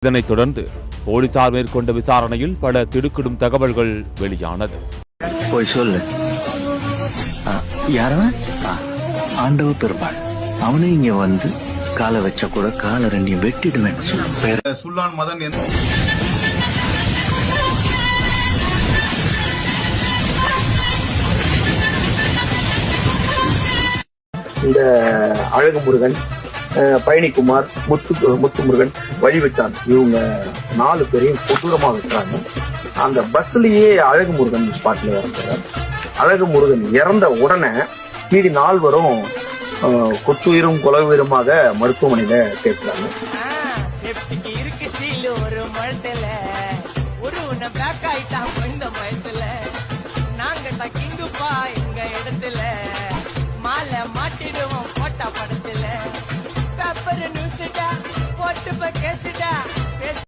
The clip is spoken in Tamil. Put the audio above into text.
இதனைத் தொடர்ந்து போலீசார் மேற்கொண்ட விசாரணையில் பல திடுக்கிடும் தகவல்கள் வெளியானது. போய் சொல்லு, யாரவன்? ஆண்டவ பெருமாள். அவனே இங்க வந்து காலை வச்சா கூட காலை ரெண்டையும் வெட்டிடுவேன். சுல்லான் மதன் இந்த அழகு முருகன், பழனிக்குமார், முத்துமுருகன், வழிவிட்டான், இவங்க 4 பேரையும் கொடூரமா வைக்கிறாங்க. அந்த பஸ்லயே அழகு முருகன் ஸ்பாட்ல இறந்தார். அழகு முருகன் இறந்த உடனே மீதி 4 கொத்துயிரும் கொலவுயிரமாக மருத்துவமனையில சேர்க்கிறாங்க. மாட்டிடுவோம் போட்டா படத்துல பேப்பர் நியூஸ்டா போட்டு கேசுடா.